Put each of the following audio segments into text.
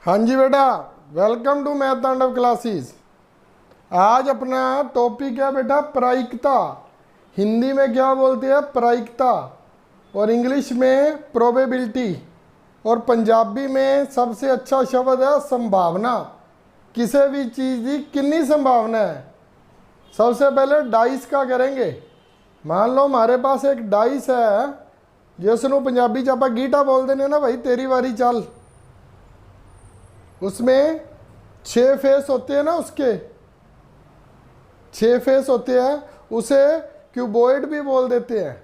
हाँ जी बेटा, welcome to math तांडव क्लासेस। आज अपना टॉपिक है बेटा प्रायिकता। हिंदी में क्या बोलते हैं? प्रायिकता। और इंग्लिश में प्रोबेबिलिटी। और पंजाबी में सबसे अच्छा शब्द है संभावना। किसी भी चीज़ की कितनी संभावना है। सबसे पहले डाइस का करेंगे। मान लो हमारे पास एक डाइस है, जिसनों पंजाबी च आप गीटा बोलते हैं ना भाई, तेरी बारी चल। उसमें 6 फेस होते हैं ना, उसके 6 फेस होते हैं। उसे क्यूबॉइड भी बोल देते हैं।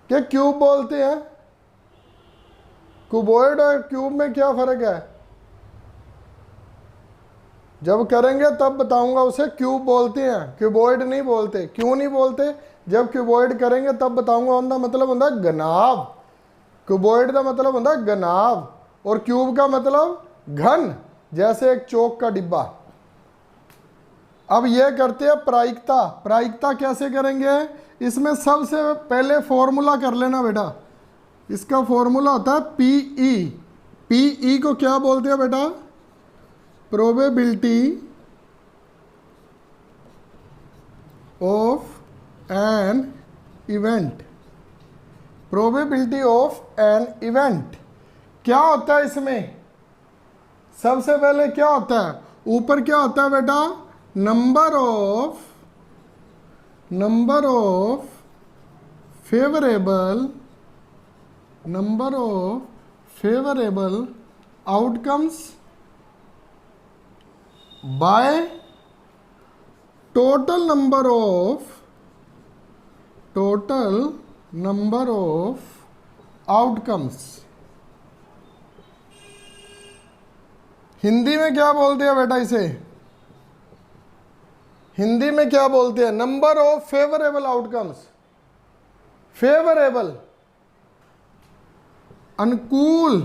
क्या क्यूब बोलते हैं? क्यूबॉइड और क्यूब में क्या फर्क है? जब करेंगे तब बताऊंगा। उसे क्यूब बोलते हैं, क्यूबॉइड नहीं बोलते। क्यों नहीं बोलते? जब क्यूबॉइड करेंगे तब बताऊंगा। उनका मतलब होता है घनाभ। क्यूबॉइड का मतलब होता है घनाभ, और क्यूब का मतलब घन, जैसे एक चौक का डिब्बा। अब यह करते हैं प्रायिकता। प्रायिकता कैसे करेंगे? इसमें सबसे पहले फॉर्मूला कर लेना बेटा। इसका फॉर्मूला होता है पीई। पीई को क्या बोलते हैं बेटा? Probability of an event. Probability of an event क्या होता है इसमें? सबसे पहले क्या होता है? ऊपर क्या होता है बेटा? Number of favourable outcomes by total number of outcomes. Hindi में क्या बोलते हैं बेटा इसे? हिंदी में क्या बोलते हैं? Number of favourable outcomes. Favourable अनुकूल।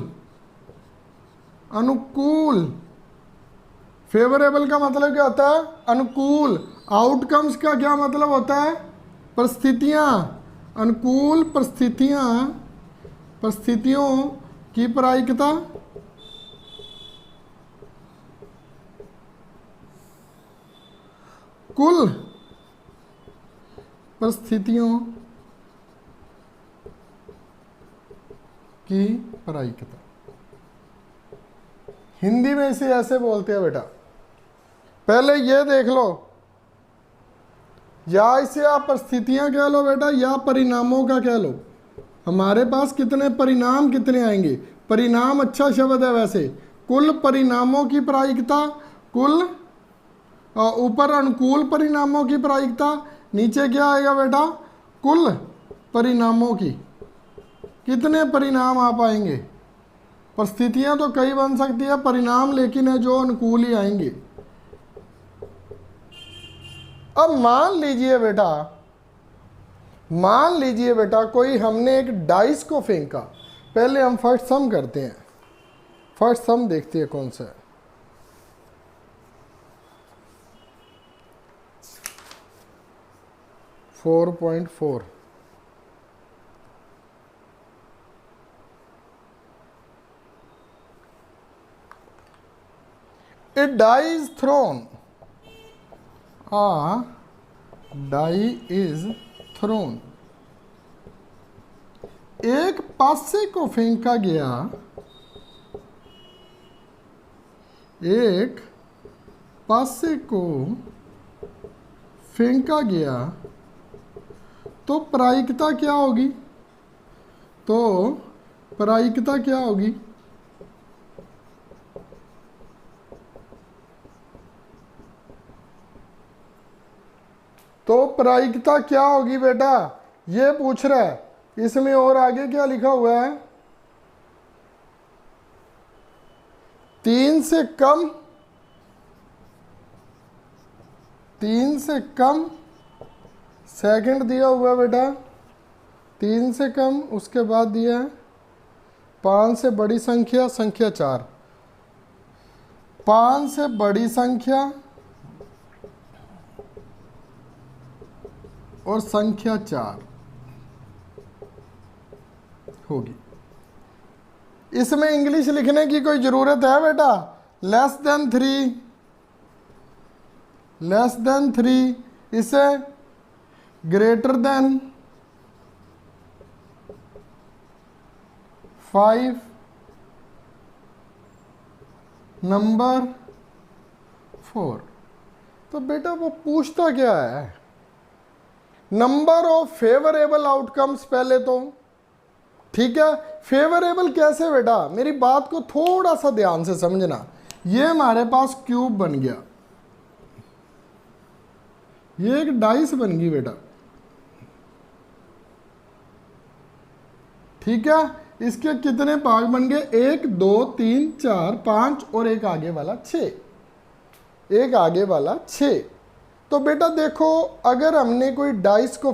फेवरेबल का मतलब क्या होता है? अनुकूल। आउटकम्स का क्या मतलब होता है? परिस्थितियां। अनुकूल परिस्थितियों की प्रायिकता। कुल परिस्थितियों की प्रायिकता। हिंदी में इसे ऐसे बोलते हैं बेटा। पहले ये देख लो, या इसे आप परिस्थितियां कह लो बेटा, या परिणामों का कह लो। हमारे पास कितने परिणाम कितने आएंगे? परिणाम अच्छा शब्द है वैसे। कुल परिणामों की प्रायिकता। कुल ऊपर अनुकूल परिणामों की प्रायिकता, नीचे क्या आएगा बेटा? कुल परिणामों की। कितने परिणाम आ पाएंगे? परिस्थितियां तो कई बन सकती है, परिणाम लेकिन है जो अनुकूल ही आएंगे। अब मान लीजिए बेटा कोई हमने एक डाइस को फेंका। पहले हम फर्स्ट सम करते हैं। फर्स्ट सम देखते हैं कौन सा है। $4.4। A die is thrown. A die is thrown. एक पासे को फेंका गया। एक पासे को फेंका गया तो प्रायिकता क्या होगी? तो प्रायिकता क्या होगी? तो प्रायिकता क्या होगी बेटा? ये पूछ रहा है। इसमें और आगे क्या लिखा हुआ है? 3 से कम सेकंड दिया हुआ है बेटा। 3 से कम, उसके बाद दिया है 5 से बड़ी संख्या 4। 5 से बड़ी संख्या और संख्या 4 होगी। इसमें इंग्लिश लिखने की कोई ज़रूरत है बेटा? लेस देन थ्री, इसे ग्रेटर देन 5, नंबर 4। तो बेटा वो पूछता क्या है? नंबर ऑफ फेवरेबल आउटकम्स पहले तो, ठीक है। फेवरेबल कैसे बेटा? मेरी बात को थोड़ा सा ध्यान से समझना। ये हमारे पास क्यूब बन गया, ये एक डाइस बन गई बेटा, ठीक है। इसके कितने भाग बन गए? 1 2 3 4 5 और एक आगे वाला 6, एक आगे वाला 6। तो बेटा देखो, अगर हमने कोई डाइस को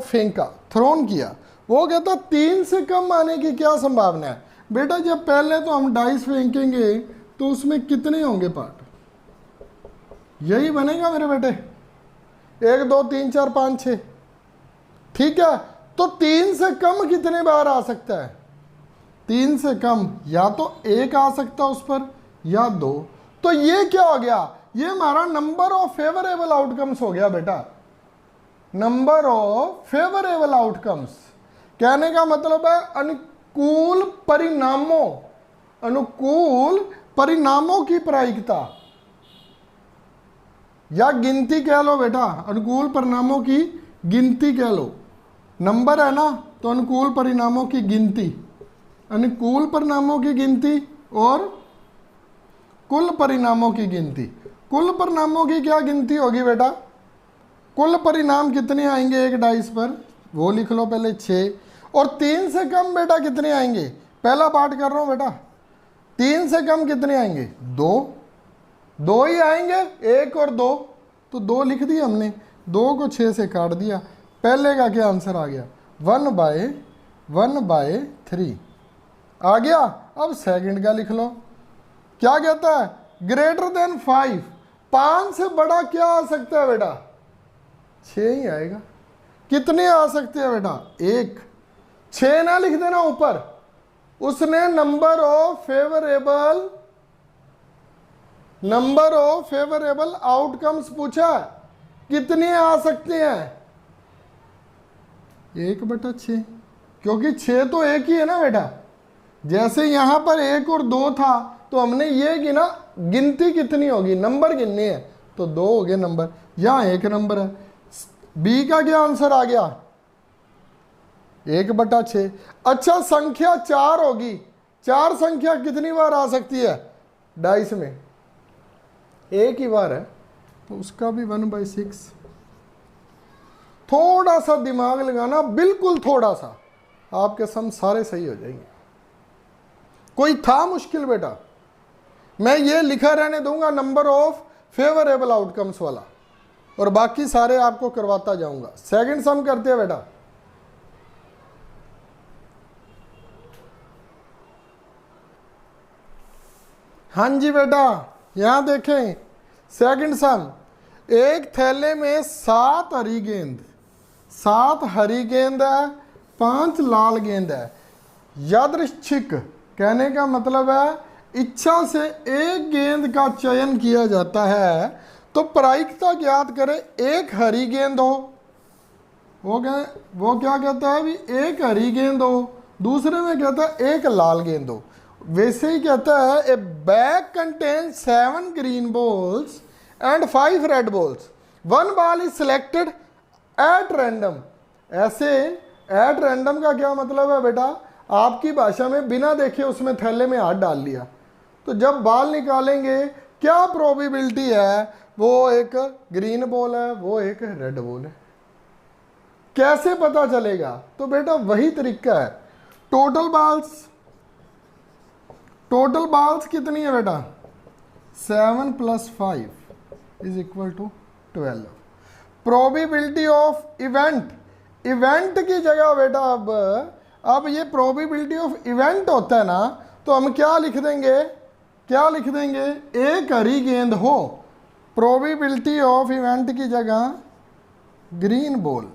फेंका, थ्रोन किया, वो कहता 3 से कम आने की क्या संभावना है? बेटा जब पहले तो हम डाइस फेंकेंगे तो उसमें कितने होंगे पार्ट? यही बनेगा मेरे बेटे, 1 2 3 4 5 6, ठीक है। तो 3 से कम कितने बार आ सकता है? 3 से कम या तो 1 आ सकता है उस पर, या 2। तो ये क्या हो गया? ये हमारा नंबर ऑफ फेवरेबल आउटकम्स हो गया बेटा, नंबर ऑफ फेवरेबल आउटकम्स। कहने का मतलब है अनुकूल परिणामों की प्रायिकता, या गिनती कह लो बेटा, अनुकूल परिणामों की गिनती कह लो। नंबर है ना, तो अनुकूल परिणामों की गिनती, अनुकूल परिणामों की गिनती और कुल परिणामों की गिनती। कुल परिणामों की क्या गिनती होगी बेटा? कुल परिणाम कितने आएंगे एक डाइस पर, वो लिख लो पहले 6। और 3 से कम बेटा कितने आएंगे? पहला पार्ट कर रहा हूं बेटा, 3 से कम कितने आएंगे? 2 ही आएंगे, 1 और 2, तो 2 लिख दिया हमने, 2 को 6 से काट दिया। पहले का क्या आंसर आ गया? 1/3 आ गया। अब सेकंड का लिख लो, क्या कहता है? ग्रेटर देन 5, 5 से बड़ा क्या आ सकता है बेटा? 6 ही आएगा। कितने आ सकते हैं बेटा? 1। 6 ना लिख देना ऊपर, उसने नंबर ऑफ फेवरेबल आउटकम्स पूछा, कितने आ सकते हैं? 1/6, क्योंकि 6 तो एक ही है ना बेटा। जैसे यहां पर 1 और 2 था, तो हमने ये गिना, गिनती कितनी होगी? नंबर गिननी है, तो 2 हो गए नंबर, यहां 1 नंबर है। बी का क्या आंसर आ गया? 1/6। अच्छा, संख्या 4 होगी, 4 संख्या कितनी बार आ सकती है डाइस में? 1 ही बार है, तो उसका भी 1/6। थोड़ा सा दिमाग लगाना, बिल्कुल थोड़ा सा, आपके सम सारे सही हो जाएंगे। कोई था मुश्किल बेटा? मैं ये लिखा रहने दूंगा नंबर ऑफ फेवरेबल आउटकम्स वाला, और बाकी सारे आपको करवाता जाऊंगा। सेकंड सम करते हैं बेटा। हाँ जी बेटा, यहां देखें सेकंड सम। एक थैले में 7 हरी गेंद, 7 हरी गेंद है, 5 लाल गेंद है। यादृच्छिक कहने का मतलब है इच्छा से एक गेंद का चयन किया जाता है, तो प्रायिकता ज्ञात करें। एक हरी गेंद हो, वो क्या कहता है भी? एक हरी गेंद हो। दूसरे में कहता है एक लाल गेंद हो। वैसे ही कहता है ए bag contains 7 green balls and 5 red balls, 1 ball is selected at random. ऐसे एट रैंडम का क्या मतलब है बेटा? आपकी भाषा में बिना देखे उसमें थैले में हाथ डाल लिया, तो जब बॉल निकालेंगे क्या प्रोबेबिलिटी है? वो एक ग्रीन बॉल है, वो एक रेड बॉल है। कैसे पता चलेगा? तो बेटा वही तरीका है। टोटल बॉल्स कितनी है बेटा? 7 + 5 = 12। प्रोबेबिलिटी ऑफ इवेंट की जगह बेटा अब ये प्रोबेबिलिटी ऑफ इवेंट होता है ना, तो हम क्या लिख देंगे? एक हरी गेंद हो, प्रोबेबिलिटी ऑफ इवेंट की जगह ग्रीन बॉल।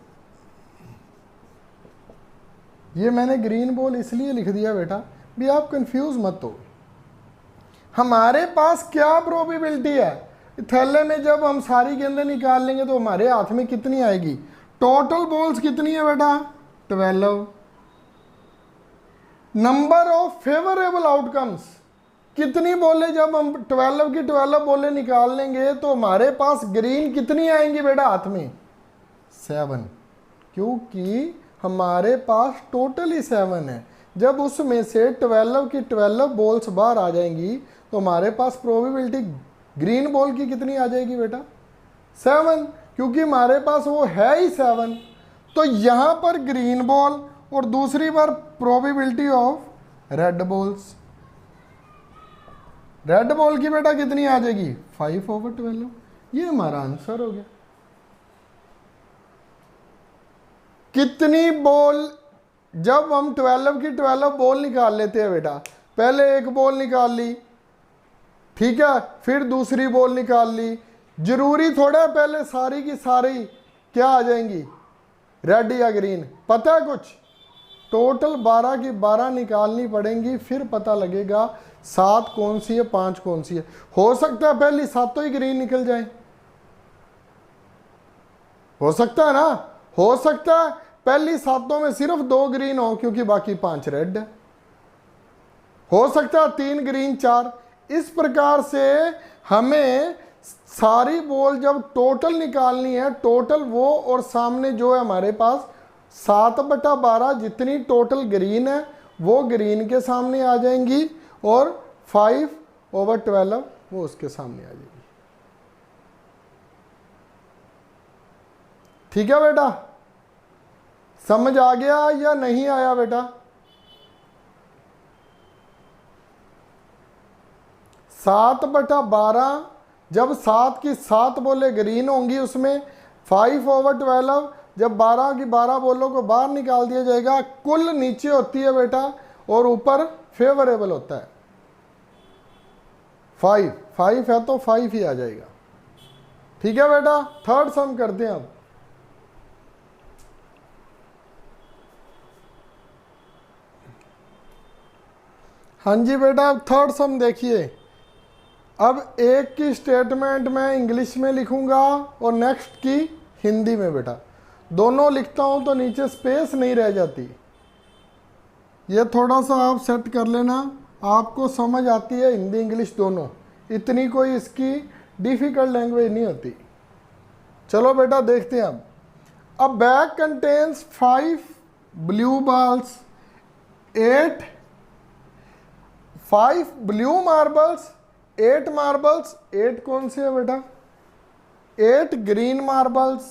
ये मैंने ग्रीन बॉल इसलिए लिख दिया बेटा भी आप कंफ्यूज मत हो। हमारे पास क्या प्रोबेबिलिटी है, थैले में जब हम सारी गेंदें निकाल लेंगे तो हमारे हाथ में कितनी आएगी? टोटल बॉल्स कितनी है बेटा? 12। नंबर ऑफ फेवरेबल आउटकम्स, कितनी बॉलें जब हम 12 की 12 बॉलें निकाल लेंगे तो हमारे पास ग्रीन कितनी आएंगी बेटा हाथ में? 7, क्योंकि हमारे पास टोटल ही 7 है। जब उसमें से 12 की 12 बॉल्स बाहर आ जाएंगी तो हमारे पास प्रोबेबिलिटी ग्रीन बॉल की कितनी आ जाएगी बेटा? 7, क्योंकि हमारे पास वो है ही 7। तो यहां पर ग्रीन बॉल और दूसरी बार probability of red balls, red ball की बेटा कितनी आ जाएगी? 5/12। ये हमारा आंसर हो गया। कितनी बॉल जब हम 12 की 12 बॉल निकाल लेते हैं बेटा, पहले एक बॉल निकाल ली, ठीक है, फिर दूसरी बॉल निकाल ली, जरूरी थोड़ा है पहले सारी की सारी क्या आ जाएंगी? रेड या ग्रीन? पता है कुछ? टोटल 12 की 12 निकालनी पड़ेंगी, फिर पता लगेगा 7 कौन सी है 5 कौन सी है। हो सकता है पहली 7 ही ग्रीन निकल जाए, हो सकता है ना, हो सकता है पहली 7 में सिर्फ 2 ग्रीन हो क्योंकि बाकी 5 रेड है, हो सकता है 3 ग्रीन 4। इस प्रकार से हमें सारी बॉल जब टोटल निकालनी है, टोटल वो और सामने जो है हमारे पास 7/12 जितनी टोटल ग्रीन है वो ग्रीन के सामने आ जाएंगी और 5/12 वो उसके सामने आ जाएगी। ठीक है बेटा, समझ आ गया या नहीं आया बेटा? 7/12 जब 7 की 7 बॉलें ग्रीन होंगी उसमें 5/12 जब 12 की 12 बॉलों को बाहर निकाल दिया जाएगा, कुल नीचे होती है बेटा और ऊपर फेवरेबल होता है। 5 है तो 5 ही आ जाएगा। ठीक है बेटा, थर्ड सम करते हैं अब। हाँ जी बेटा, अब थर्ड सम देखिए। अब एक की स्टेटमेंट मैं इंग्लिश में लिखूंगा और नेक्स्ट की हिंदी में बेटा। दोनों लिखता हूं तो नीचे स्पेस नहीं रह जाती। ये थोड़ा सा आप सेट कर लेना, आपको समझ आती है हिंदी इंग्लिश दोनों, इतनी कोई इसकी डिफिकल्ट लैंग्वेज नहीं होती। चलो बेटा देखते हैं अब। अ bag contains 5 blue balls, 5 blue marbles, 8 marbles, 8 कौन से है बेटा? 8 green marbles,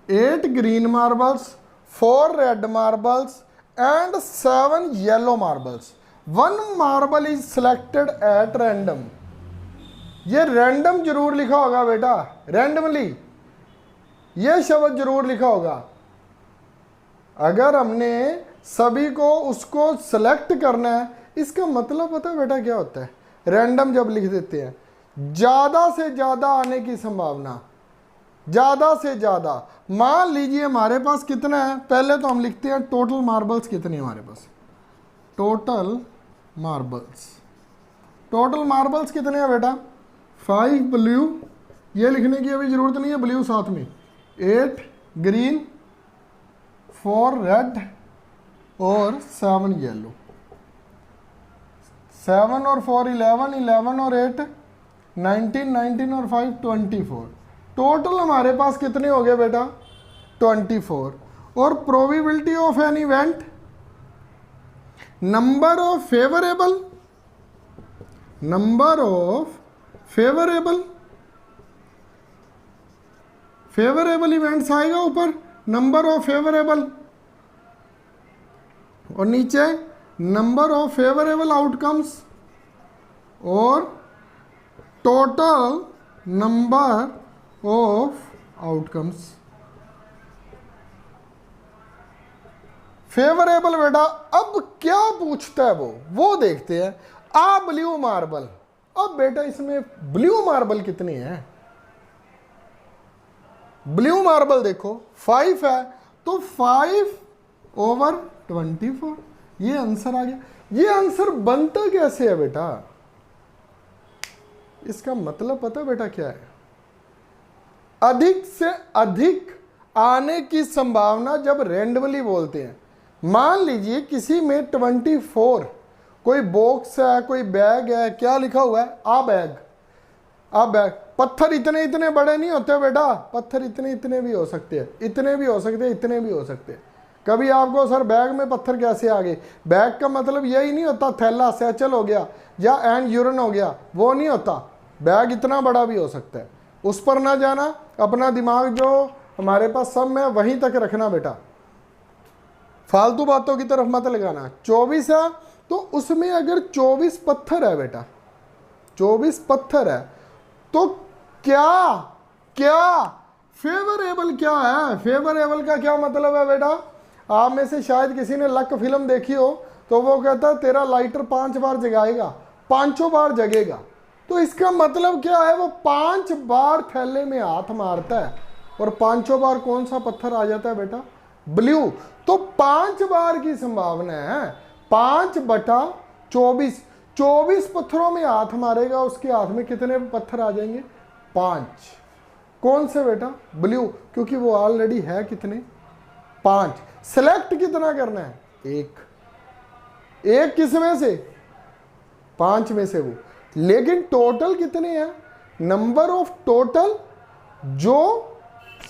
8 green marbles, 4 red marbles and 7 yellow marbles. 1 marble is selected at random. ये रैंडम जरूर लिखा होगा बेटा, रैंडमली ये शब्द जरूर लिखा होगा। अगर हमने सभी को उसको सेलेक्ट करना है, इसका मतलब पता है बेटा क्या होता है? रैंडम जब लिख देते हैं, ज्यादा से ज्यादा आने की संभावना, ज्यादा से ज्यादा। मान लीजिए हमारे पास कितना है, पहले तो हम लिखते हैं टोटल मार्बल्स कितनी है हमारे पास। टोटल मार्बल्स, टोटल मार्बल्स कितने हैं बेटा? 5 ब्लू, ये लिखने की अभी जरूरत नहीं है, ब्लू साथ में, 8 ग्रीन, 4 रेड और 7 येलो। 7 और 4 11, 11 और 8 19, 19 और 5 24। टोटल हमारे पास कितने हो गए बेटा? 24। और probability of an event, number of favourable, number of favourable, favourable events आएगा ऊपर, नंबर ऑफ फेवरेबल, और नीचे नंबर ऑफ फेवरेबल आउटकम्स और total number of outcomes. Favourable बेटा अब क्या पूछता है वो देखते हैं। आ ब्लू मार्बल, अब बेटा इसमें ब्लू मार्बल कितनी है? ब्लू मार्बल देखो 5 है, तो 5/24 ये आंसर आ गया। ये आंसर बनता कैसे है बेटा? इसका मतलब पता बेटा क्या है? अधिक से अधिक आने की संभावना जब रैंडमली बोलते हैं। मान लीजिए किसी में 24, कोई बॉक्स है, कोई बैग है, क्या लिखा हुआ है? आ बैग। पत्थर इतने इतने बड़े नहीं होते बेटा, पत्थर इतने इतने भी हो सकते हैं, इतने भी हो सकते हैं, इतने भी हो सकते हैं। कभी आपको सर बैग में पत्थर कैसे आ गए? बैग का मतलब यही नहीं होता थैला सैचल हो गया या एंड यूरिन हो गया, वो नहीं होता। बैग इतना बड़ा भी हो सकता है। उस पर ना जाना, अपना दिमाग जो हमारे पास सम है वहीं तक रखना बेटा, फालतू बातों की तरफ मत लगाना। 24 है तो उसमें अगर 24 पत्थर है बेटा, 24 पत्थर है तो क्या क्या फेवरेबल क्या है? फेवरेबल का क्या मतलब है बेटा? आप में से शायद किसी ने लक फिल्म देखी हो, तो वो कहता है तेरा लाइटर 5 बार जगाएगा, 5 बार जगेगा। तो इसका मतलब क्या है? वो 5 बार थैले में हाथ मारता है और 5 बार कौन सा पत्थर आ जाता है बेटा? ब्लू। तो 5 बार की संभावना है, 5/24। 24 पत्थरों में हाथ मारेगा, उसके हाथ में कितने पत्थर आ जाएंगे? 5। कौन से बेटा? ब्लू, क्योंकि वो ऑलरेडी है कितने? 5। सेलेक्ट कितना करना है? 1 किस में से? 5 में से वो। लेकिन टोटल कितने हैं? नंबर ऑफ टोटल जो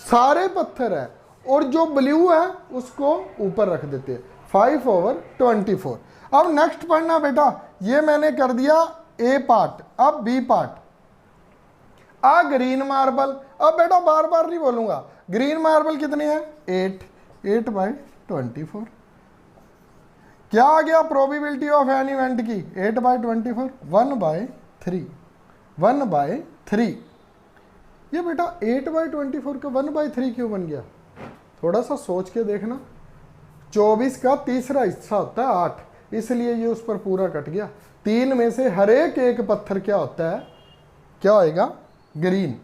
सारे पत्थर है और जो ब्लू है उसको ऊपर रख देते हैं, 5/24। अब नेक्स्ट पढ़ना बेटा, ये मैंने कर दिया ए पार्ट। अब बी पार्ट, ग्रीन मार्बल। अब बेटा बार बार नहीं बोलूंगा, ग्रीन मार्बल कितने हैं? 8/24। क्या आ गया प्रोबेबिलिटी ऑफ एन इवेंट की? 8/24, 1/3, 1/3। ये बेटा 8/24 का 1/3 क्यों बन गया? थोड़ा सा सोच के देखना। 24 का तीसरा हिस्सा होता है 8, इसलिए ये उस पर पूरा कट गया। 3 में से हर एक पत्थर क्या होता है? क्या होएगा? ग्रीन।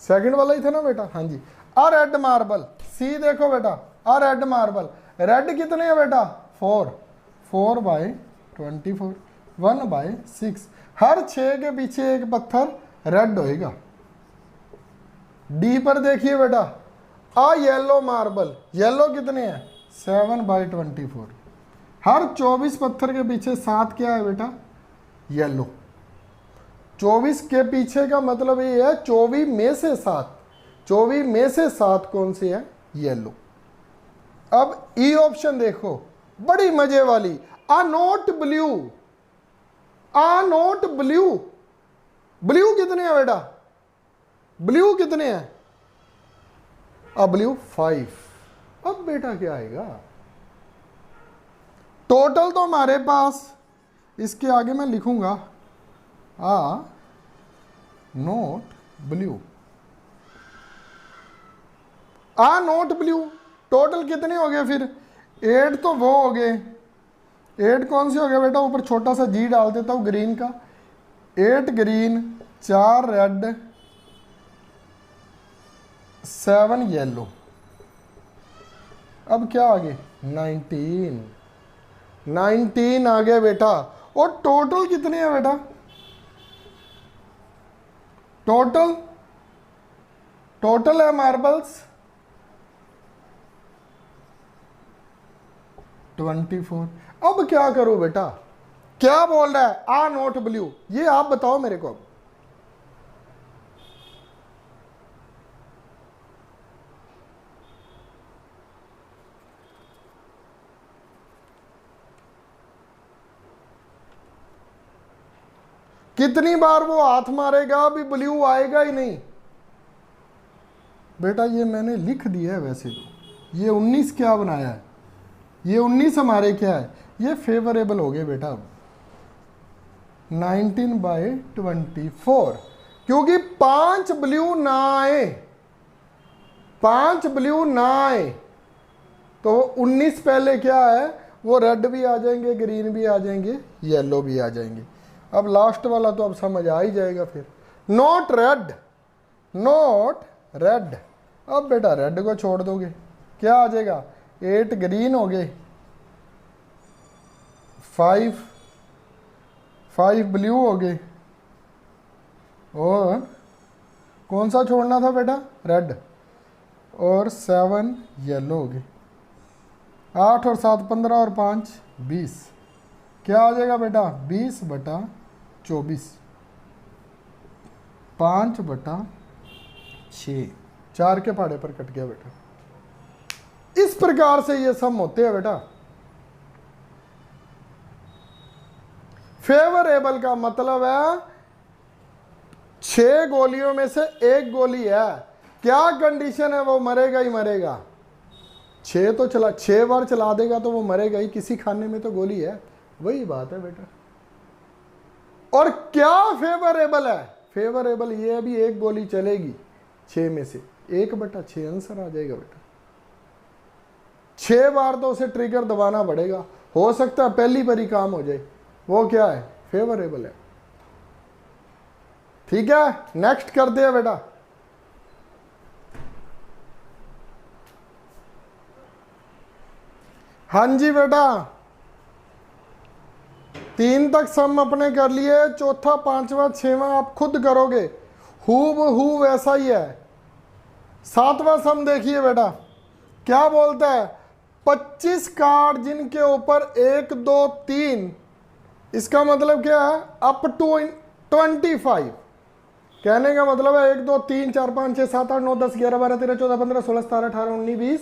सेकंड वाला ही था ना बेटा? हाँ जी। रेड मार्बल, सी देखो बेटा, रेड मार्बल। रेड कितने है बेटा? 4/24, 1/6। हर 6 के पीछे एक पत्थर रेड होएगा। डी पर देखिए बेटा, येलो मार्बल। येलो कितने हैं? 7/24। हर 24 पत्थर के पीछे 7 क्या है बेटा? येलो। 24 के पीछे का मतलब ये है 24 में से 7, 24 में से 7 कौन सी है? येलो। अब ई ऑप्शन देखो, बड़ी मजे वाली, not blue. Not blue. Blue कितने हैं बेटा? ब्लू कितने हैं? ब्लू 5। अब बेटा क्या आएगा? टोटल तो हमारे पास, इसके आगे मैं लिखूंगा note blue. Note blue. Total कितने हो गए फिर? 8 तो वो हो गए, 8 कौन से हो गए बेटा? ऊपर छोटा सा जी डाल देता हूं ग्रीन का। 8 ग्रीन, 4 रेड, 7 येलो। अब क्या आ गए? 19 आ गए बेटा। और टोटल कितने हैं बेटा? टोटल है मार्बल्स 24। अब क्या करूं बेटा? क्या बोल रहा है? नोट ब्लू, ये आप बताओ मेरे को। कितनी बार वो हाथ मारेगा? अभी ब्लू आएगा ही नहीं बेटा। ये मैंने लिख दिया है वैसे तो। ये 19 क्या बनाया है? ये 19 हमारे क्या है? ये फेवरेबल हो गए बेटा। अब 19/24, क्योंकि 5 ब्लू ना आए, 5 ब्लू ना आए तो 19 पहले क्या है? वो रेड भी आ जाएंगे, ग्रीन भी आ जाएंगे, येलो भी आ जाएंगे। अब लास्ट वाला तो अब समझ आ ही जाएगा फिर। Not red, not red. अब बेटा रेड को छोड़ दोगे, क्या आ जाएगा, 8 ग्रीन हो गए, 5 ब्लू हो गए, और कौन सा छोड़ना था बेटा, रेड, और 7 येलो हो गए। 8 और 7 15 और 5 20, क्या आ जाएगा बेटा, 20/24, 5/6, 4 के पहाड़े पर कट गया बेटा। इस प्रकार से ये सम होते हैं बेटा। फेवरेबल का मतलब है 6 गोलियों में से 1 गोली है, क्या कंडीशन है, वो मरेगा ही मरेगा। 6 बार चला देगा तो वो मरेगा ही, किसी खाने में तो गोली है, वही बात है बेटा। और क्या फेवरेबल है, फेवरेबल ये अभी 1 गोली चलेगी 6 में से, 1/6 आंसर आ जाएगा बेटा। 6 बार तो उसे ट्रिगर दबाना पड़ेगा, हो सकता है पहली बार ही काम हो जाए, वो क्या है, फेवरेबल है। ठीक है, नेक्स्ट करते हैं बेटा। हाँ जी बेटा, 3 तक सम अपने कर लिए, चौथा 5वां 6वां आप खुद करोगे, हूबहू वैसा ही है। 7वां सम देखिए बेटा, क्या बोलता है, 25 कार्ड जिनके ऊपर 1 2 3, इसका मतलब क्या है, अप टू 25, कहने का मतलब है 1 2 3 4 5 6 7 8 9 10 11 12 13 14 15 16 17 18 19 20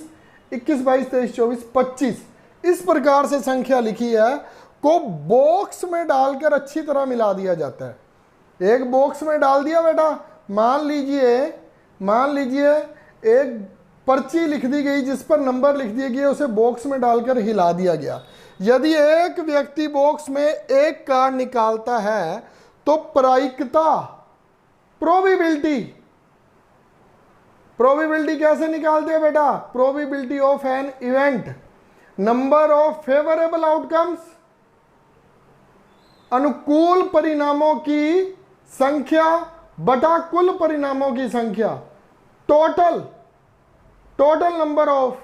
21 22 23 24 25, इस प्रकार से संख्या लिखी है को बॉक्स में डालकर अच्छी तरह मिला दिया जाता है। एक बॉक्स में डाल दिया बेटा, मान लीजिए एक पर्ची लिख दी गई जिस पर नंबर लिख दिए गए, उसे बॉक्स में डालकर हिला दिया गया। यदि एक व्यक्ति बॉक्स में 1 कार्ड निकालता है तो प्रायिकता, प्रोबेबिलिटी कैसे निकालते हैं बेटा, probability of an event, number of favourable outcomes, अनुकूल परिणामों की संख्या बटा कुल परिणामों की संख्या, टोटल नंबर ऑफ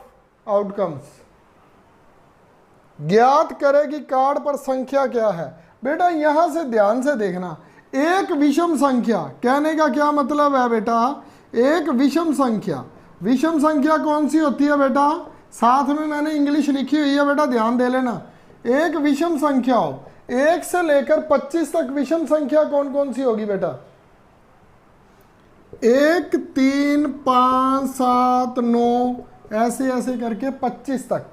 आउटकम्स। ज्ञात करें कि कार्ड पर संख्या क्या है। बेटा यहां से ध्यान से देखना, एक विषम संख्या, कहने का क्या मतलब है बेटा, एक विषम संख्या कौन सी होती है बेटा, साथ में मैंने इंग्लिश लिखी हुई है बेटा, ध्यान दे लेना। एक विषम संख्या हो, 1 से लेकर 25 तक विषम संख्या कौन कौन सी होगी बेटा, 1 3 5 7 9 ऐसे ऐसे करके 25 तक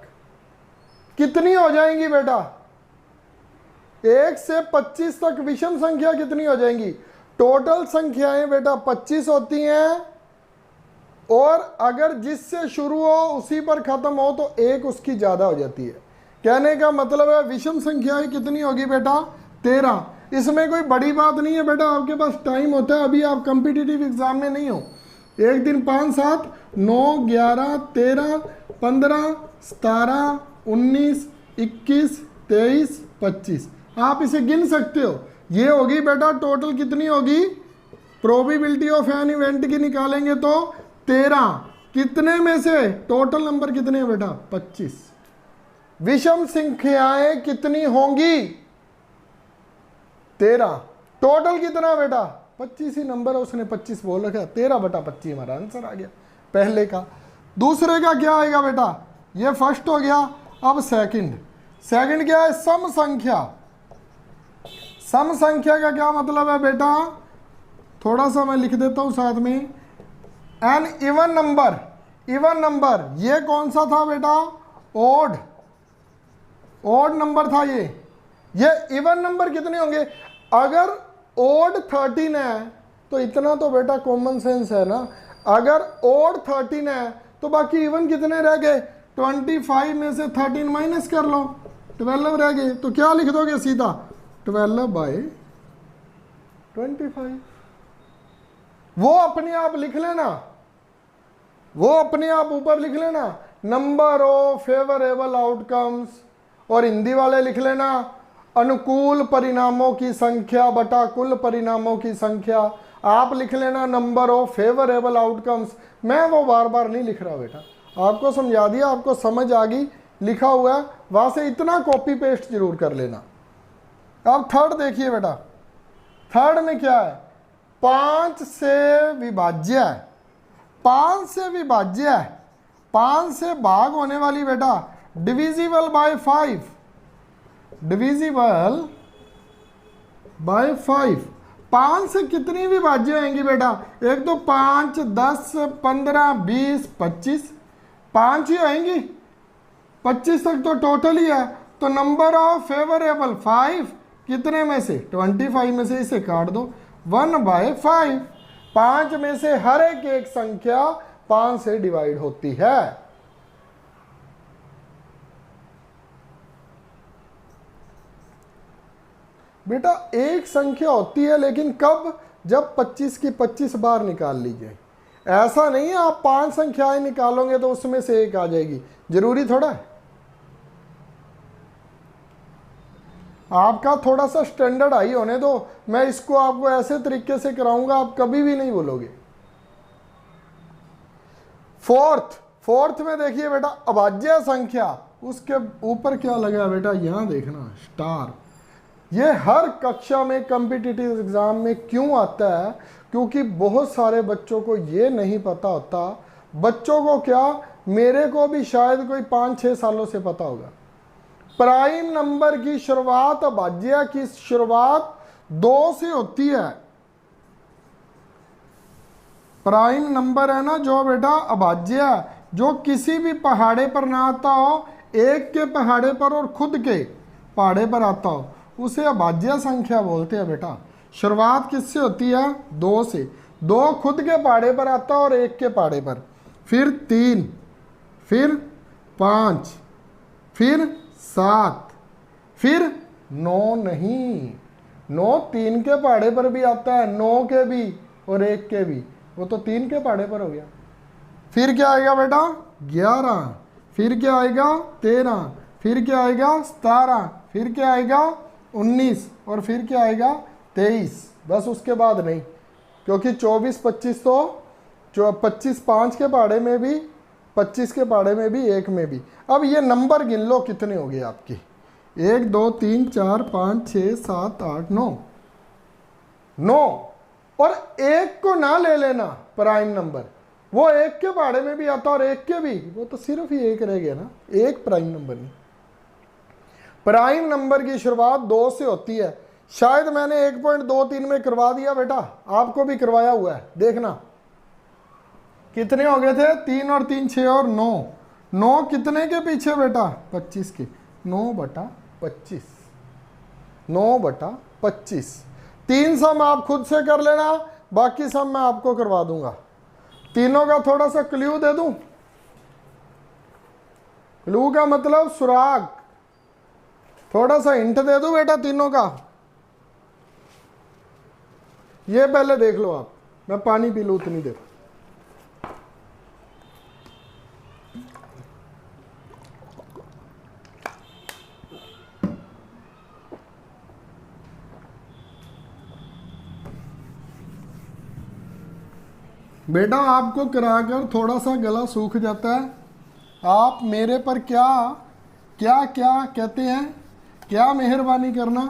कितनी हो जाएंगी बेटा, 1 से 25 तक विषम संख्या कितनी हो जाएंगी, टोटल संख्याएं बेटा 25 होती हैं, और अगर जिससे शुरू हो उसी पर खत्म हो तो 1 उसकी ज्यादा हो जाती है। कहने का मतलब है विषम संख्याएं कितनी होगी बेटा, 13। इसमें कोई बड़ी बात नहीं है बेटा, आपके पास टाइम होता है, अभी आप कॉम्पिटिटिव एग्जाम में नहीं हो। एक दिन 5 7 9 11 13 15 17 19 21 23 25, आप इसे गिन सकते हो। ये होगी बेटा टोटल कितनी होगी, प्रोबेबिलिटी ऑफ एन इवेंट की निकालेंगे तो 13, कितने में से, टोटल नंबर कितने हैं बेटा 25। विषम संख्याएं कितनी होंगी, 13, टोटल कितना बेटा 25 ही नंबर है, उसने 25 बोल रखा, 13/25 हमारा आंसर आ गया पहले का। दूसरे का क्या आएगा बेटा, ये फर्स्ट हो गया। अब सेकंड क्या है, सम संख्या का क्या मतलब है बेटा, थोड़ा सा मैं लिख देता हूं साथ में, एन इवन नंबर, ये कौन सा था बेटा, ओड नंबर था ये इवन नंबर कितने होंगे, अगर ओड 13 है तो इतना तो बेटा कॉमन सेंस है ना, अगर ओड 13 है तो बाकी इवन कितने रह गए, 25 में से 13 माइनस कर लो, 12 रह गए, तो क्या लिख दोगे सीधा 12/25। वो अपने आप लिख लेना, वो अपने आप ऊपर लिख लेना, नंबर ऑफ फेवरेबल आउटकम्स, और हिंदी वाले लिख लेना अनुकूल परिणामों की संख्या बटा कुल परिणामों की संख्या। आप लिख लेना नंबर ऑफ फेवरेबल आउटकम्स, मैं वो बार बार नहीं लिख रहा बेटा, आपको समझा दिया, आपको समझ आ गई, लिखा हुआ है, वहां से इतना कॉपी पेस्ट जरूर कर लेना। अब थर्ड देखिए बेटा, थर्ड में क्या है, 5 से विभाज्य है, 5 से विभाज्य है, 5 से भाग होने वाली बेटा, डिविजिबल बाय 5, डिविजिबल बाय 5। 5 से कितनी विभाज्य आएंगी बेटा, एक तो 5, 10, 15, 20, 25, 5 ही आएंगी, 25 तक तो टोटल ही है। तो नंबर ऑफ फेवरेबल 5, कितने में से, 25 में से इसे काट दो, 1/5। 5 में से हर एक संख्या 5 से डिवाइड होती है। बेटा एक संख्या होती है, लेकिन कब, जब 25 की 25 बार निकाल लीजिए। ऐसा नहीं है आप 5 संख्याएं निकालोगे तो उसमें से एक आ जाएगी, जरूरी थोड़ा है। आपका थोड़ा सा स्टैंडर्ड हाई होने दो, मैं इसको आपको ऐसे तरीके से कराऊंगा आप कभी भी नहीं बोलोगे। फोर्थ में देखिए बेटा, अभाज्य संख्या, उसके ऊपर क्या लगा बेटा, यहां देखना स्टार। ये हर कक्षा में कॉम्पिटिटिव एग्जाम में क्यों आता है, क्योंकि बहुत सारे बच्चों को ये नहीं पता होता। बच्चों को क्या, मेरे को भी शायद कोई 5-6 सालों से पता होगा, प्राइम नंबर की शुरुआत, अभाज्य की शुरुआत 2 से होती है। प्राइम नंबर है ना जो बेटा अभाज्य, जो किसी भी पहाड़े पर ना आता हो, एक के पहाड़े पर और खुद के पहाड़े पर आता हो, उसे अभाज्य संख्या बोलते हैं बेटा। शुरुआत किससे होती है, 2 से। 2 खुद के पहाड़े पर आता है और एक के पहाड़े पर, फिर 3, फिर 5, फिर 7, फिर 9 नहीं, 9 3 के पहाड़े पर भी आता है, 9 के भी और 1 के भी, वो तो 3 के पहाड़े पर हो गया। फिर क्या आएगा बेटा, 11, फिर क्या आएगा 13, फिर क्या आएगा 17, फिर क्या आएगा 19 और फिर क्या आएगा 23। बस उसके बाद नहीं, क्योंकि 24, 25 तो जो 25 5 के पहाड़े में भी, 25 के पहाड़े में भी, 1 में भी। अब ये नंबर गिन लो कितने हो गए आपके, 1 2 3 4 5 6 7 8 9 9। और 1 को ना ले लेना प्राइम नंबर, वो 1 के पहाड़े में भी आता और 1 के भी, वो तो सिर्फ ही 1 रह गया ना, 1 प्राइम नंबर नहीं। प्राइम नंबर की शुरुआत 2 से होती है। शायद मैंने 1.23 में करवा दिया बेटा, आपको भी करवाया हुआ है, देखना कितने हो गए थे, 3 और 3 6 और 9। 9 कितने के पीछे बेटा, 25 के, 9/25, 9/25। 3 सम आप खुद से कर लेना, बाकी सम मैं आपको करवा दूंगा। तीनों का थोड़ा सा क्लू दे दूं, क्लू का मतलब सुराग, थोड़ा सा हिंट दे दूं बेटा तीनों का। ये पहले देख लो आप, मैं पानी पी लूं उतनी देर। बेटा आपको कराकर थोड़ा सा गला सूख जाता है, आप मेरे पर क्या क्या क्या कहते हैं, क्या मेहरबानी करना,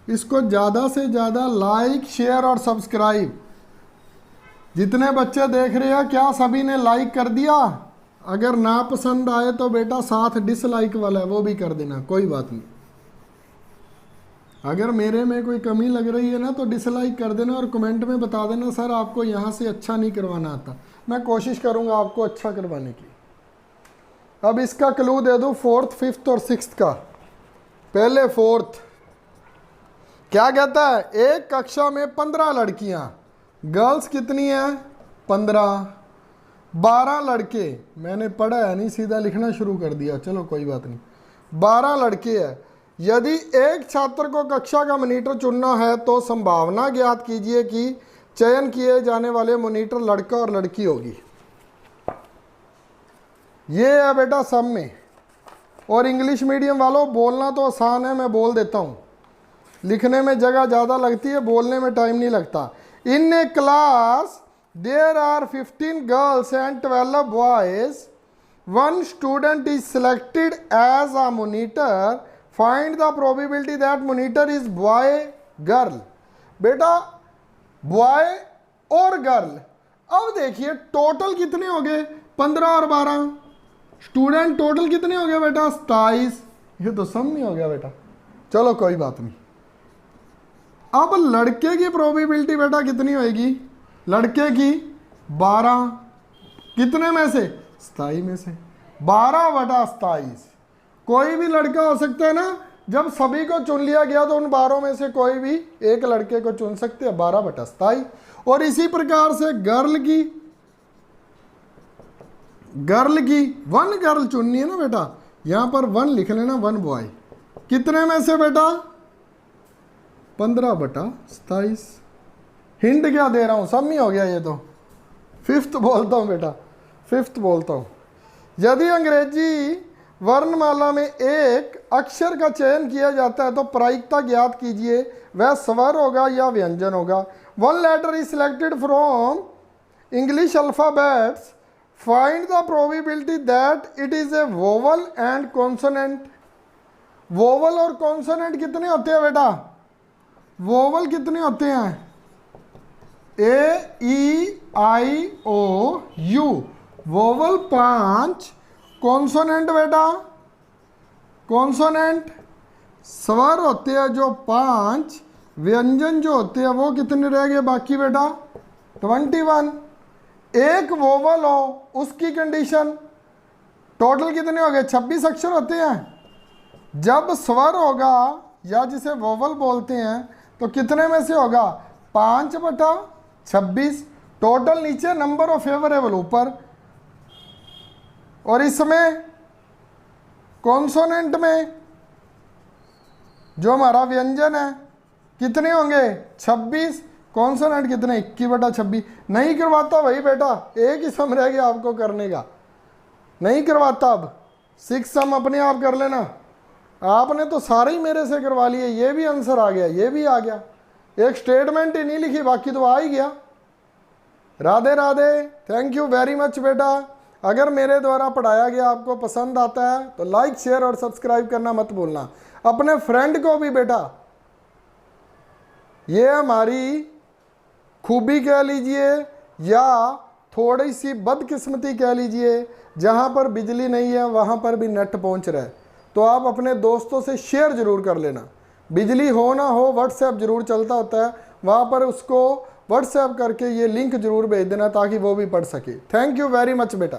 इसको ज़्यादा से ज़्यादा लाइक शेयर और सब्सक्राइब। जितने बच्चे देख रहे हैं क्या सभी ने लाइक कर दिया? अगर ना पसंद आए तो बेटा साथ डिसलाइक वाला है वो भी कर देना, कोई बात नहीं। अगर मेरे में कोई कमी लग रही है ना तो डिसलाइक कर देना और कमेंट में बता देना सर आपको यहाँ से अच्छा नहीं करवाना आता, मैं कोशिश करूँगा आपको अच्छा करवाने की। अब इसका क्लू दे दूँ 4th 5th और 6th का। पहले 4th क्या कहता है, एक कक्षा में 15 लड़कियाँ, गर्ल्स कितनी हैं 15, 12 लड़के, मैंने पढ़ा है नहीं सीधा लिखना शुरू कर दिया, चलो कोई बात नहीं, 12 लड़के हैं। यदि एक छात्र को कक्षा का मॉनिटर चुनना है तो संभावना ज्ञात कीजिए कि चयन किए जाने वाले मॉनिटर लड़का और लड़की होगी। ये है बेटा सब में। और इंग्लिश मीडियम वालों बोलना तो आसान है, मैं बोल देता हूँ, लिखने में जगह ज़्यादा लगती है, बोलने में टाइम नहीं लगता। In a class there are 15 girls and 12 boys, one student is selected as a monitor, find the probability that monitor is boy girl. बेटा बॉय और गर्ल, अब देखिए टोटल कितने हो गए 15 और 12 स्टूडेंट, टोटल कितने हो गए बेटा 27। ये तो सम नहीं हो गया बेटा, चलो कोई बात नहीं। अब लड़के की प्रोबेबिलिटी बेटा कितनी होएगी, लड़के की 12, कितने में से 27 में से, 12/27। कोई भी लड़का हो सकता है ना, जब सभी को चुन लिया गया तो उन 12 में से कोई भी एक लड़के को चुन सकते हैं, 12/27। और इसी प्रकार से गर्ल की 1 गर्ल चुननी है ना बेटा, यहां पर 1 लिख लेना, 1 बॉय, कितने में से बेटा 15/27। हिंट क्या दे रहा हूं, सब ही हो गया ये तो। 5th बोलता हूं बेटा, 5th बोलता हूं। यदि अंग्रेजी वर्णमाला में एक अक्षर का चयन किया जाता है तो प्रायिकता ज्ञात कीजिए, वह स्वर होगा या व्यंजन होगा। 1 letter is selected from English alphabets, find the probability that it is a vowel and consonant. Vowel और कॉन्सोनेंट कितने होते हैं बेटा, वोवल कितने होते हैं, A-E-I-O-U, वोवल 5, कॉन्सोनेंट बेटा, कॉन्सोनेंट स्वर होते हैं जो 5, व्यंजन जो होते हैं वो कितने रह गए बाकी बेटा 21। एक वोवल हो उसकी कंडीशन, टोटल कितने हो गए 26 अक्षर होते हैं। जब स्वर होगा या जिसे वोवल बोलते हैं तो कितने में से होगा 5/26, टोटल नीचे, नंबर ऑफ फेवरेबल ऊपर। और इसमें कॉन्सोनेंट में जो हमारा व्यंजन है कितने होंगे 26, कॉन्सोनेंट कितने 21/26। नहीं करवाता भाई बेटा, एक ही सम रह गया आपको करने का, नहीं करवाता। अब 6 सम अपने आप कर लेना, आपने तो सारे ही मेरे से करवा लिए। ये भी आंसर आ गया, ये भी आ गया, एक स्टेटमेंट ही नहीं लिखी, बाकी तो आ ही गया। Radhe Radhe, thank you very much बेटा। अगर मेरे द्वारा पढ़ाया गया आपको पसंद आता है तो लाइक शेयर और सब्सक्राइब करना मत भूलना। अपने फ्रेंड को भी बेटा, ये हमारी खूबी कह लीजिए या थोड़ी सी बदकिस्मती कह लीजिए, जहाँ पर बिजली नहीं है वहाँ पर भी नेट पहुँच रहा है, तो आप अपने दोस्तों से शेयर ज़रूर कर लेना। बिजली हो ना हो व्हाट्सएप ज़रूर चलता होता है, वहाँ पर उसको व्हाट्सएप करके ये लिंक ज़रूर भेज देना ताकि वो भी पढ़ सके। थैंक यू वेरी मच बेटा।